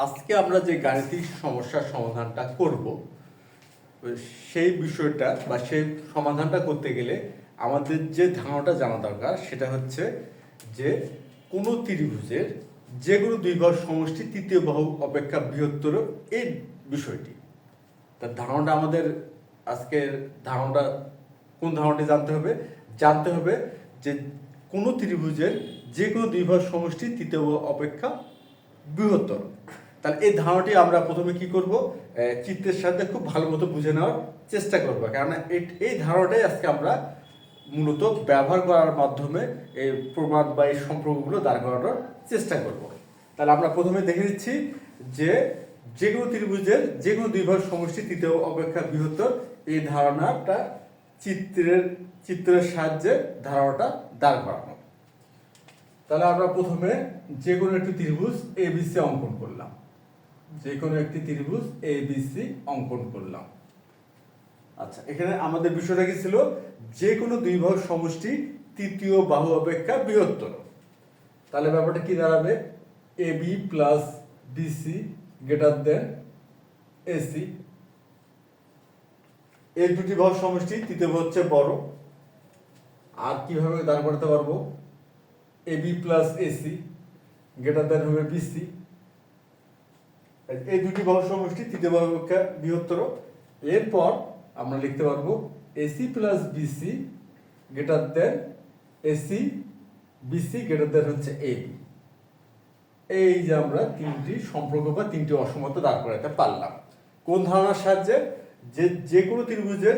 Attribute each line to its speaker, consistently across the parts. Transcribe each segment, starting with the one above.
Speaker 1: আজকে আমরা যে গাণিতিক সমস্যার সমাধানটা করব সেই বিষয়টা বা সেই সমাধানটা করতে গেলে আমাদের যে ধারণাটা জানা দরকার সেটা হচ্ছে যে কোনো ত্রিভুজের যে কোনো দুই বাহুর সমষ্টি তৃতীয় বাহু অপেক্ষা বৃহত্তর এই বিষয়টি। তার ধারণাটা আমাদের আজকের ধারণাটা কোন ধারণাটি জানতে হবে যে কোনো ত্রিভুজের যে কোনো দুই বাহুর সমষ্টি তৃতীয় বাহু অপেক্ষা বৃহত্তর। তাহলে এই ধারণাটি আমরা প্রথমে কি করব, চিত্রের সাথে খুব ভালো মতো বুঝে নেওয়ার চেষ্টা করব, কারণ এই ধারণাটাই আজকে আমরা মূলত ব্যবহার করার মাধ্যমে এই প্রমাণ বা এই সম্পর্কগুলো দাঁড় করানোর চেষ্টা করব। তাহলে আমরা প্রথমে দেখে নিচ্ছি যে যে কোনো ত্রিভুজের যে কোনো দুই বাহুর সমষ্টি তৃতীয় অপেক্ষা বৃহত্তর, এই ধারণাটা চিত্রের সাহায্যে ধারণাটা দাঁড় করানো। তাহলে আমরা প্রথমে যে কোনো একটি ত্রিভুজ ABC অঙ্কন করলাম, যে কোনো একটি ত্রিভুজ ABC অঙ্কন করলাম। আচ্ছা, এখানে আমাদের বিষয়টা কি ছিল, যে কোনো দুই বাহুর সমষ্টি তৃতীয় বাহু অপেক্ষা বৃহত্তর। তাহলে ব্যাপারটা কি দাঁড়াবে, AB plus BC greater than AC। এই দুটি বাহুর সমষ্টি তৃতীয় বাহু হচ্ছে বড়, আর কিভাবে দাঁড় করাতে পারবো, AB plus AC greater than হবে BC। এই দুটি বাহুর সমষ্টি তৃতীয় বাহু অপেক্ষা বৃহত্তর। এরপর আমরা লিখতে পারবো AC plus BC greater than AC, BC greater than হচ্ছে AB। এই যে আমরা তিনটি সম্পর্ক বা তিনটি অসমতা দাঁড় করাতে পারলাম কোন ধারণার সাহায্যে, যে কোনো ত্রিভুজের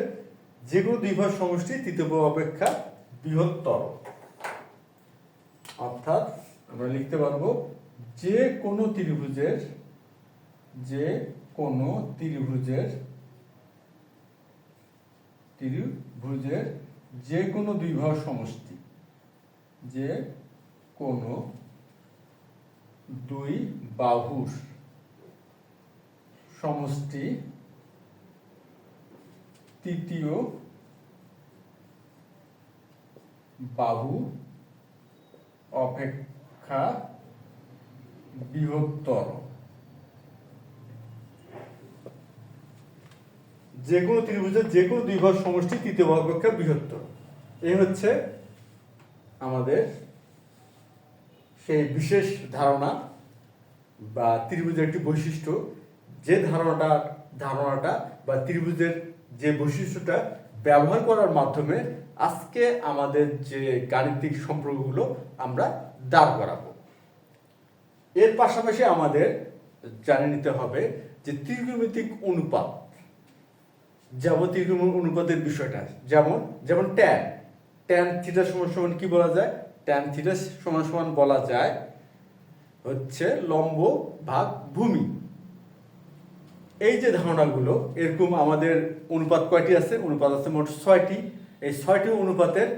Speaker 1: যে কোনো দুই বাহুর সমষ্টি তৃতীয় বাহু অপেক্ষা বৃহত্তর। অর্থাৎ আমরা লিখতে পারবো যে কোনো ত্রিভুজের যে কোনো দুই বাহুর সমষ্টি, যে কোনো দুই বাহুর সমষ্টি তৃতীয় বাহু অপেক্ষা বৃহত্তর। যে কোনো ত্রিভুজের যে কোনো দুই বাহুর সমষ্টি তৃতীয় বাহু অপেক্ষা বৃহত্তর, এই হচ্ছে আমাদের সেই বিশেষ ধারণা বা ত্রিভুজের একটি বৈশিষ্ট্য। যে ধারণাটা বা ত্রিভুজের যে বৈশিষ্ট্যটা ব্যবহার করার মাধ্যমে আজকে আমাদের যে গাণিতিক সম্পর্কগুলো আমরা দাঁড় করাবো। এর পাশাপাশি আমাদের জানে নিতে হবে যে ত্রিকোণমিতিক অনুপাত, যেমন ত্রিকোণমিতিক অনুপাতের বিষয়টা, যেমন ট্যান থিটা সমান কি বলা যায়, ট্যান থিটা সমান বলা যায় হচ্ছে লম্ব ভাগ ভূমি। এই যে ধারণাগুলো, এরকম আমাদের অনুপাত কয়টি আছে, অনুপাত আছে মোট 6টি। এই 6টি অনুপাতের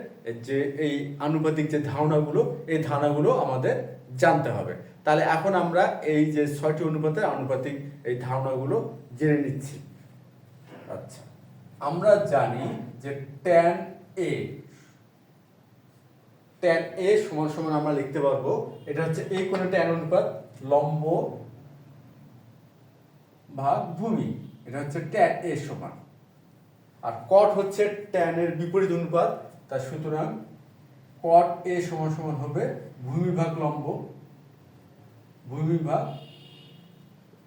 Speaker 1: যে এই আনুপাতিক যে ধারণাগুলো, এই ধারণাগুলো আমাদের জানতে হবে। তাহলে এখন আমরা এই যে 6টি অনুপাতের আনুপাতিক এই ধারণাগুলো জেনে নিচ্ছি। আচ্ছা, আমরা জানি যে ট্যান এ সমান আমরা লিখতে পারবো, এটা হচ্ছে এই কোণের ট্যান অনুপাত লম্ব ভাগ ভূমি, এটা হচ্ছে ট্যান এ সমান। আর কট হচ্ছে ট্যান এর বিপরীত অনুপাত, তার সুতরাং কট এ সমান হবে ভূমি ভাগ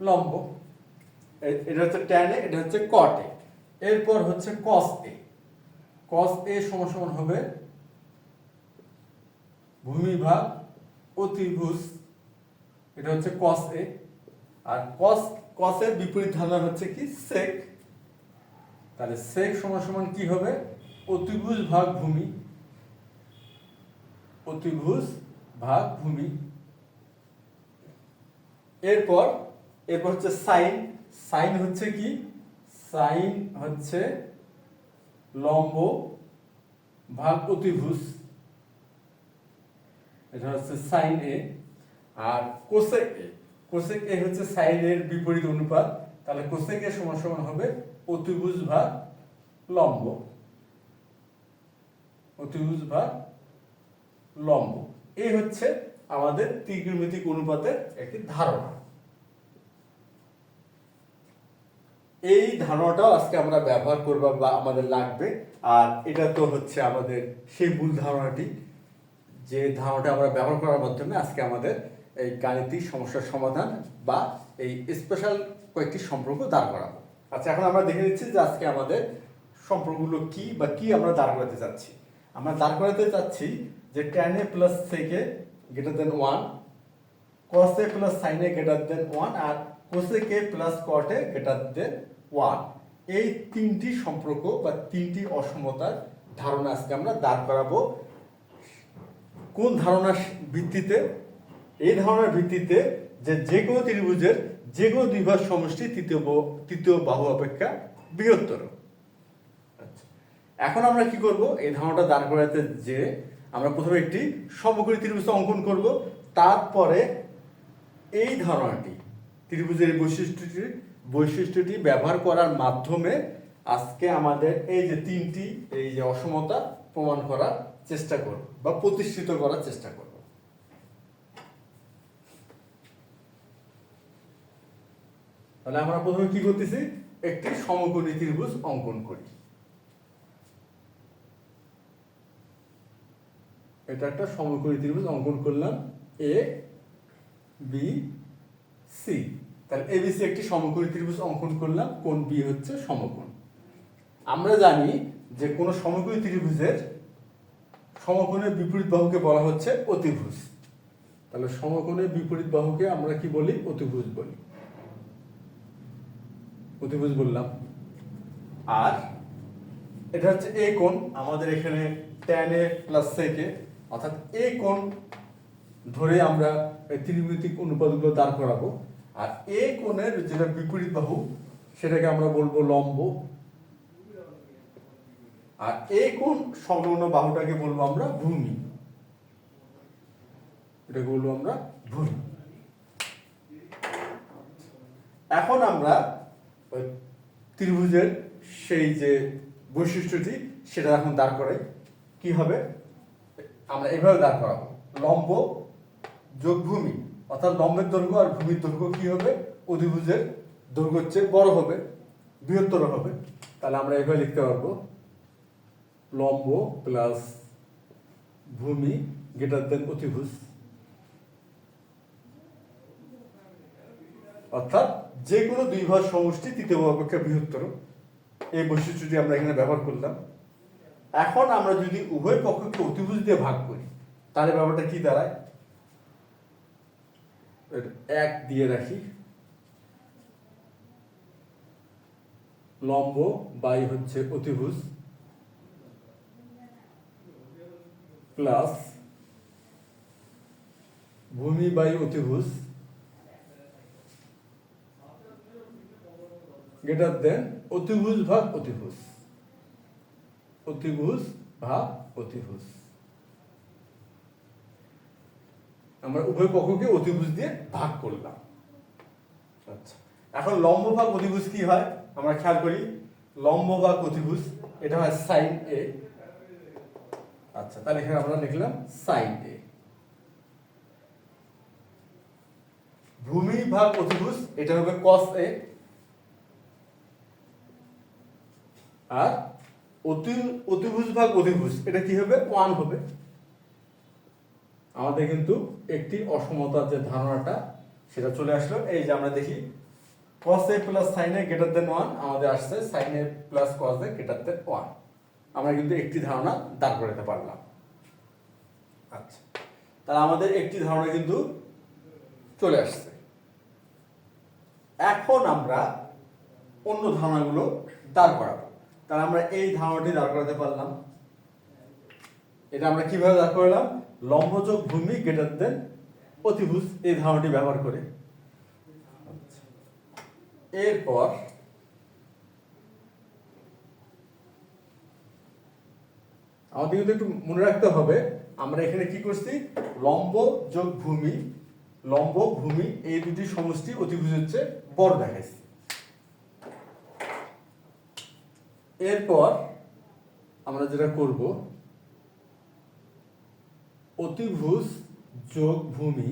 Speaker 1: লম্ব। এটা হচ্ছে ট্যান এ, এটা হচ্ছে কট এ। এরপর হচ্ছে কস এ সমান হবে ভূমি ভাগ অতিভুজ, এটা হচ্ছে কস এ। আর কস এর বিপরীত ধারণা হচ্ছে কি, সেক। তাহলে সেক সমান কি হবে, অতিভুজ ভাগ ভূমি। এরপর হচ্ছে সাইন হচ্ছে কি, সাইন হচ্ছে লম্ব ভাগ অতিভুজ, এটা হচ্ছে সাইন এ। আর কোসেক এ হচ্ছে সাইন এর বিপরীত অনুপাত, তাহলে কোসেক এ সমান হবে অতিভুজ ভাগ লম্ব। এই হচ্ছে আমাদের ত্রিকোণমিতিক অনুপাতের একটি ধারণা। এই ধারণাটাও আজকে আমরা ব্যবহার করব বা আমাদের লাগবে। আর এটা তো হচ্ছে আমাদের সেই মূল ধারণাটি, যে ধারণাটা আমরা ব্যবহার করার মাধ্যমে আজকে আমাদের এই গাণিতিক সমস্যার সমাধান বা এই স্পেশাল কয়েকটি সম্পর্ক দাঁড় করাবো। আচ্ছা, এখন আমরা দেখে নিচ্ছি যে আজকে আমাদের সম্পর্কগুলো কি বা কি আমরা দাঁড় করাতে চাচ্ছি। আমরা দাঁড় করাতে চাচ্ছি যে tan a plus sec a greater than 1, cos a plus sin a greater than 1 আর cosec a plus cot a greater than 1। এই তিনটি সম্পর্ক বা তিনটি অসমতার ধারণা আজকে আমরা দাঁড় করাবো। কোন ধারণার ভিত্তিতে? এই ধারণার ভিত্তিতে যে কোনো ত্রিভুজের যে কোনো দুই বাহুর সমষ্টি তৃতীয় বাহু অপেক্ষা বৃহত্তর। আচ্ছা, এখন আমরা কি করব? এই ধারণাটা দাঁড় করাতে যে আমরা প্রথমে একটি সমকোণী ত্রিভুজ অঙ্কন করব, তারপরে এই ধারণাটি ত্রিভুজের বৈশিষ্ট্যটি ব্যবহার করার মাধ্যমে আজকে আমাদের এই যে তিনটি এই যে অসমতা প্রমাণ করার চেষ্টা করব বা প্রতিষ্ঠিত করার চেষ্টা করব। তাহলে আমরা প্রথমে কি করতেছি? একটি সমকোণী ত্রিভুজ অঙ্কন করি। এটা একটা সমকোণী ত্রিভুজ অঙ্কন করলাম, এ বি সি। তাহলে এবিসি একটি সমকোণী ত্রিভুজ অঙ্কন করলাম, কোণ বি হচ্ছে সমকোণ। আমরা জানি যে কোন সমকোণী ত্রিভুজের সমকোণের বিপরীত বাহুকে বলা হচ্ছে অতিভুজ। তাহলে সমকোণের বিপরীত বাহুকে আমরা কি বলি? অতিভুজ বলি। অতিভুজ বললাম। আর এটা হচ্ছে এ কোণ, আমাদের এখানে tan a plus sec a, অর্থাৎ এ কোণ ধরে আমরা এই ত্রিভুজিক অনুপাতগুলো দাঁড় করাবো। আর এ কোণের যেটা বিপরীত বাহু সেটাকে আমরা বলবো লম্ব। আর এ কোণ সংলগ্ন বাহুটাকে বলবো আমরা ভূমি। এটাকে বলবো আমরা ভূমি। এখন আমরা ত্রিভুজের সেই যে বৈশিষ্ট্যটি সেটা এখন দাঁড় করাই। কি হবে? আমরা এভাবে দাঁড় করাবো, লম্ব যোগ ভূমি, অর্থাৎ লম্বের দৈর্ঘ্য আর ভূমির দৈর্ঘ্য কি হবে? অধিভুজের দৈর্ঘ্যের চেয়ে বড় হবে, বৃহত্তর হবে। তাহলে আমরা এভাবে লিখতে পারবো, লম্ব প্লাস ভূমি গ্রেটার দেন অতিভুজ। অর্থাৎ যে কোনো দুই বাহুর সমষ্টি তৃতীয় বাহু অপেক্ষা বৃহত্তর। এই বৈশিষ্ট্যটি আমরা এখানে ব্যবহার করলাম। এখন আমরা যদি উভয় পক্ষকে অতিভুজ দিয়ে ভাগ করি তাহলে ব্যাপারটা কি দাঁড়ায়? এক দিয়ে রাখি, লম্ব বাই হচ্ছে অতিভুজ প্লাস ভূমি বাই অতিভুজ গ্রেটার দেন অতিভুজ ভাগ অতিভুজ। অতিভুজ ভাগ অতিভুজ। আমরা উভয় পক্ষকে অতিভুজ দিয়ে ভাগ করলাম। আচ্ছা, এখন লম্ব ভাগ অতিভুজ কি হয় আমরা খেয়াল করি। লম্ব ভাগ অতিভুজ এটা হয় sin a। আচ্ছা, তাহলে এখানে আমরা লিখলাম sin a। ভূমি ভাগ অতিভুজ এটা হবে cos a। আর অতিভুজ ভাগ অধিভুজ এটা কি হবে? 1 হবে। আমাদের কিন্তু একটি অসমতার যে ধারণাটা সেটা চলে আসলো। এই যে আমরা দেখি cos a plus sin a greater than 1, আমাদের আসছে sin a plus cos a greater than 1। আমরা কিন্তু একটি ধারণা দাঁড় করাতে পারলাম। আচ্ছা, তাহলে আমাদের একটি ধারণা কিন্তু চলে আসছে। এখন আমরা অন্য ধারণাগুলো দাঁড় করাবো। তাহলে আমরা এই ধারণাটি দাঁড় করাতে পারলাম। এটা আমরা কিভাবে দাঁড় করালাম? লম্ব যোগ ভূমি গ্রেটার দেন অতিভুজ, এই ধারণাটি ব্যবহার করে। এরপর আমাদের কিন্তু একটু মনে রাখতে হবে আমরা এখানে কি করছি? লম্ব যোগ ভূমি, লম্ব ভূমি এই দুটি সমষ্টি অতিভুজের চেয়ে বড় দেখাইছি। এরপর আমরা যেটা করব, অতিভুজ যোগ ভূমি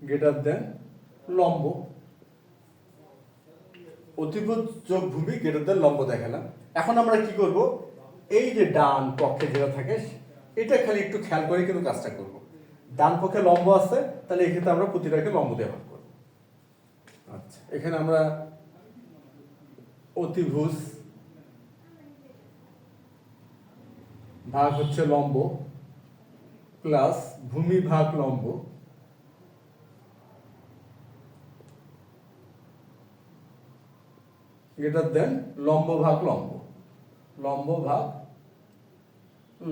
Speaker 1: গ্রেটার দেন লম্ব। অতিভুজ যোগ ভূমি গ্রেটার দেন লম্ব দেখালাম। এখন আমরা কি করব, এই যে ডান পক্ষে যেটা থাকে এটা খালি একটু খেয়াল করে কিন্তু কাজটা করব। ডান পক্ষে লম্ব আছে, তাহলে এক্ষেত্রে আমরা প্রতিটাকে লম্ব দিয়ে ভাগ করব। আচ্ছা, এখানে আমরা অতিভুজ ভাগ হচ্ছে লম্ব প্লাস ভূমি ভাগ লম্ব গ্রেটার দেন লম্ব ভাগ লম্ব, লম্ব ভাগ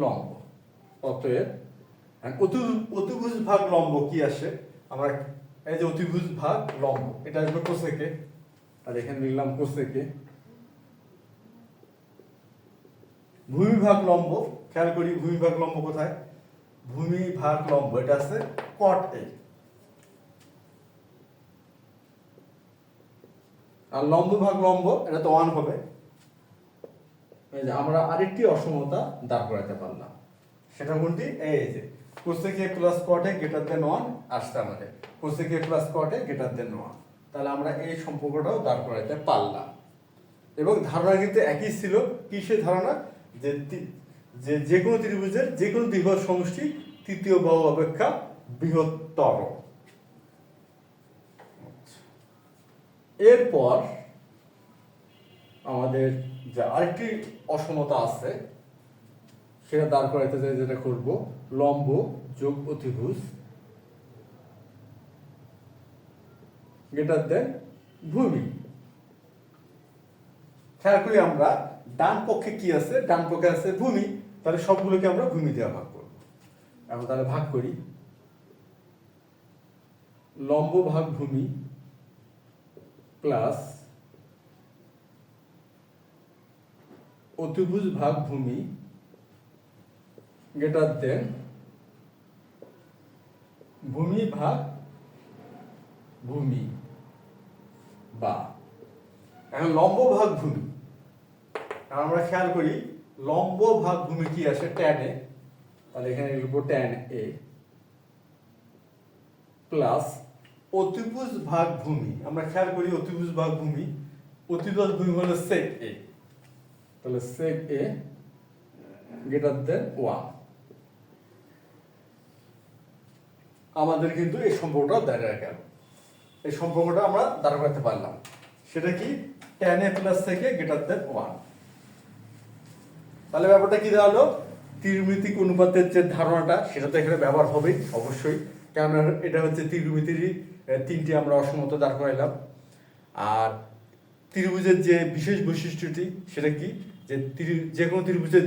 Speaker 1: লম্ব। অতএব অতিভুজ ভাগ লম্ব কি আসে, আমরা এই যে অতিভুজ ভাগ লম্ব এটা আসবে কোসেকে, আর এখানে লিখলাম কোসেকে। ভূমি ভাগ লম্ব, খেয়াল করি ভূমি ভাগ লম্ব কোথায়, ভূমি ভাগ লম্ব এটা আছে কট এ, আর লম্ব ভাগ লম্ব এটা তো 1 হবে। এই যে আমরা আরেকটি অসমতা দাঁড় করাতে পারলাম, সেটা কোনটি, এই যে কোসেক এ প্লাস কট এ গ্রেটার দেন 1 আসছে আমাদের, কোসেক এ প্লাস কট এ গ্রেটার দেন 1, তাহলে আমরা এই সম্পর্কটাও দাঁড় করাতে পারলাম। এবং ধারণা কিন্তু একই ছিল, কিসের ধারণা, যে কোনো ত্রিভুজের যে কোনো দীর্ঘ সমষ্টি তৃতীয় বাহু অপেক্ষা বৃহত্তর। এরপর আমাদের যে আরেকটি অসমতা আছে সেটা দাঁড় করাইতে চাই, যেটা করব লম্ব যোগ অতিভুজ গ্রেটার দেন ভূমি। খেয়াল করি আমরা ডান পক্ষে কি আছে, ডান পক্ষে আছে ভূমি, তাহলে সবগুলোকে আমরা ভূমি দিয়ে ভাগ করব। এখন তাহলে ভাগ করি, লম্ব ভাগ ভূমি প্লাস অতিভুজ ভাগ ভূমি গ্রেটার দেন ভূমি ভাগ ভূমি, বা এখন লম্ব ভাগ ভূমি, আমরা খেয়াল করি লম্ব ভাগ ভূমি কি আসে, ট্যান এ, তাহলে এখানে লিখব ট্যান এ প্লাস অতিভুজ ভাগ ভূমি, আমরা খেয়াল করি অতিভুজ ভাগ ভূমি, অতিভুজ ভূমি হলো সেক এ, তাহলে সেক এ গ্রেটার দেন 1। আমাদের কিন্তু এই সম্পর্কটা দাঁড়িয়ে গেল, এই সম্পর্কটা আমরা দাঁড় করাতে পারলাম, সেটা কি tan a প্লাস থেকে গ্রেটার দেন 1। তাহলে ব্যাপারটা কি দাঁড়ালো, ত্রিমিতিক অনুপাতের যে ধারণাটা সেটা তো এখানে ব্যবহার হবে অবশ্যই, কেননা এটা হচ্ছে ত্রিমিতিরই তিনটি আমরা অসমতা দাঁড় করাইলাম। আর ত্রিভুজের যে বিশেষ বৈশিষ্ট্যটি সেটা কি, যে কোনো ত্রিভুজের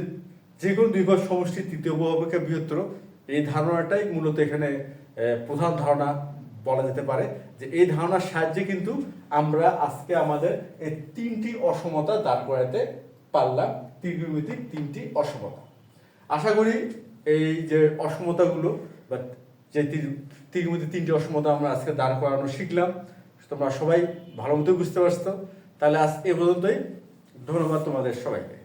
Speaker 1: যে কোনো দুই বাহুর সমষ্টি তৃতীয় বাহু অপেক্ষা বৃহত্তর, এই ধারণাটাই মূলত এখানে প্রধান ধারণা বলা যেতে পারে। যে এই ধারণার সাহায্যে কিন্তু আমরা আজকে আমাদের এই তিনটি অসমতা দাঁড় করাতে পারলাম, ত্রিমিতিক তিনটি অসমতা। আশা করি এই যে অসমতাগুলো বা যে ত্রিমিতিক তিনটি অসমতা আমরা আজকে দাঁড় করানো শিখলাম, তোমরা সবাই ভালো মতো বুঝতে পারছো। তাহলে আজ এ পর্যন্তই, ধন্যবাদ তোমাদের সবাইকে।